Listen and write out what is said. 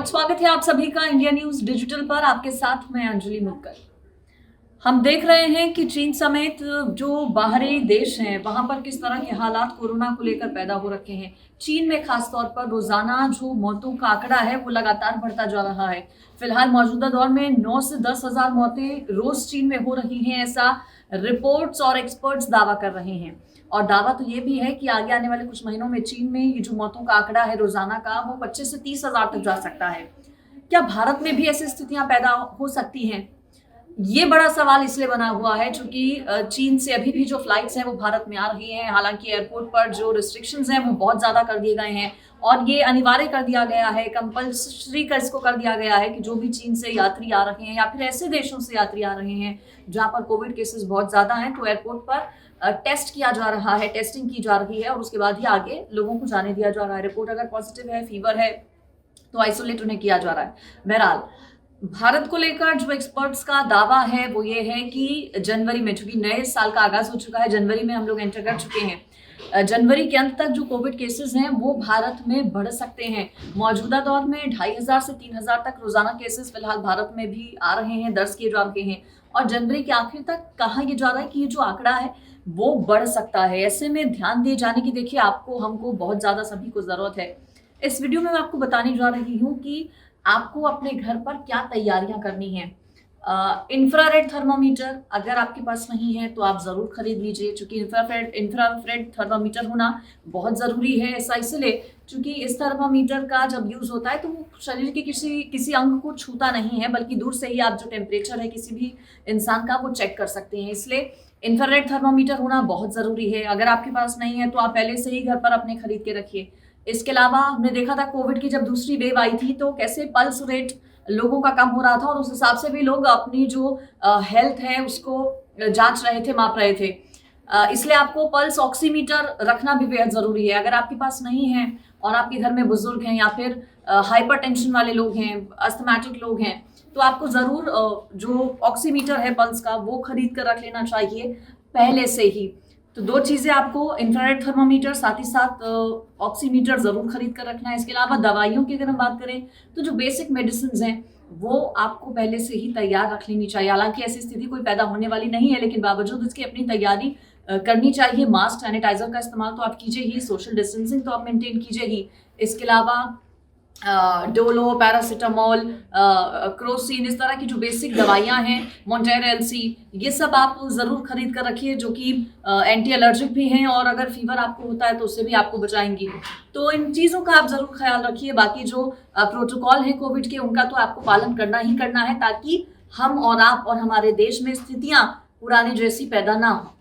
बहुत स्वागत है आप सभी का इंडिया न्यूज डिजिटल पर। आपके साथ मैं अंजलि मुक्कर। हम देख रहे हैं कि चीन समेत जो बाहरी देश हैं वहां पर किस तरह के हालात कोरोना को लेकर पैदा हो रखे हैं। चीन में खासतौर पर रोजाना जो मौतों का आंकड़ा है वो लगातार बढ़ता जा रहा है। फिलहाल मौजूदा दौर में 9 से 10,000 मौतें रोज चीन में हो रही हैं, ऐसा रिपोर्ट्स और एक्सपर्ट्स दावा कर रहे हैं। और दावा तो ये भी है कि आगे आने वाले कुछ महीनों में चीन में ये जो मौतों का आंकड़ा है रोजाना का, वो 25 से 30,000 तक जा सकता है। क्या भारत में भी ऐसी स्थितियां पैदा हो सकती हैं? ये बड़ा सवाल इसलिए बना हुआ है क्योंकि चीन से अभी भी जो फ्लाइट्स हैं वो भारत में आ रही हैं। हालांकि एयरपोर्ट पर जो रिस्ट्रिक्शंस हैं वो बहुत ज़्यादा कर दिए गए हैं और ये अनिवार्य कर दिया गया है, कंपल्सरी का इसको कर दिया गया है कि जो भी चीन से यात्री आ रहे हैं या फिर ऐसे देशों से यात्री आ रहे हैं जहाँ पर कोविड केसेस बहुत ज़्यादा हैं, तो एयरपोर्ट पर टेस्ट किया जा रहा है, टेस्टिंग की जा रही है और उसके बाद ही आगे लोगों को जाने दिया जा रहा है। रिपोर्ट अगर पॉजिटिव है, फीवर है, तो आइसोलेट उन्हें किया जा रहा है। बहरहाल भारत को लेकर जो एक्सपर्ट्स का दावा है वो ये है कि जनवरी में, चूंकि नए साल का आगाज हो चुका है, जनवरी में हम लोग एंटर कर चुके हैं, जनवरी के अंत तक जो कोविड केसेस हैं वो भारत में बढ़ सकते हैं। मौजूदा दौर में 2,500 से 3,000 तक रोजाना केसेस फिलहाल भारत में भी आ रहे हैं, दर्ज किए जा रहे हैं और जनवरी के आखिर तक कहा यह जा रहा है कि ये जो आंकड़ा है वो बढ़ सकता है। ऐसे में ध्यान दिए जाने की देखिए आपको, हमको बहुत ज्यादा सभी को जरूरत है। इस वीडियो में मैं आपको बताने जा रही हूँ कि आपको अपने घर पर क्या तैयारियां करनी है। इंफ्रारेड थर्मोमीटर अगर आपके पास नहीं है तो आप जरूर खरीद लीजिए, क्योंकि इंफ्रारेड थर्मोमीटर होना बहुत ज़रूरी है। ऐसा इसलिए क्योंकि इस थर्मोमीटर का जब यूज़ होता है तो वो शरीर के किसी अंग को छूता नहीं है, बल्कि दूर से ही आप जो टेम्परेचर है किसी भी इंसान का वो चेक कर सकते हैं। इसलिए इंफ्रारेड थर्मोमीटर होना बहुत ज़रूरी है। अगर आपके पास नहीं है तो आप पहले से ही घर पर अपने खरीद के रखिए। इसके अलावा हमने देखा था कोविड की जब दूसरी वेव आई थी तो कैसे पल्स रेट लोगों का कम हो रहा था और उस हिसाब से भी लोग अपनी जो हेल्थ है उसको जांच रहे थे, माप रहे थे। इसलिए आपको पल्स ऑक्सीमीटर रखना भी बेहद ज़रूरी है। अगर आपके पास नहीं है और आपके घर में बुजुर्ग हैं या फिर हाइपरटेंशन वाले लोग हैं, अस्थमैटिक लोग हैं, तो आपको ज़रूर जो ऑक्सीमीटर है पल्स का वो खरीद कर रख लेना चाहिए पहले से ही। तो दो चीज़ें आपको, इंफ्रारेड थर्मोमीटर साथ ही साथ ऑक्सीमीटर ज़रूर खरीद कर रखना है। इसके अलावा दवाइयों की अगर हम बात करें तो जो बेसिक मेडिसिन हैं वो आपको पहले से ही तैयार रख लेनी चाहिए। हालांकि ऐसी स्थिति कोई पैदा होने वाली नहीं है, लेकिन बावजूद इसकी अपनी तैयारी करनी चाहिए। मास्क, सैनिटाइजर का इस्तेमाल तो आप कीजिए ही, सोशल डिस्टेंसिंग तो आप मेंटेन कीजिए ही। इसके अलावा डोलो, पैरासीटामोल, क्रोसिन, इस तरह की जो बेसिक दवाइयां हैं, मोंटेर एलसी, ये सब आप ज़रूर खरीद कर रखिए जो कि एंटी एलर्जिक भी हैं और अगर फीवर आपको होता है तो उससे भी आपको बचाएंगी। तो इन चीज़ों का आप ज़रूर ख्याल रखिए। बाकी जो प्रोटोकॉल है कोविड के उनका तो आपको पालन करना ही करना है, ताकि हम और आप और हमारे देश में स्थितियाँ पुराने जैसी पैदा ना हो।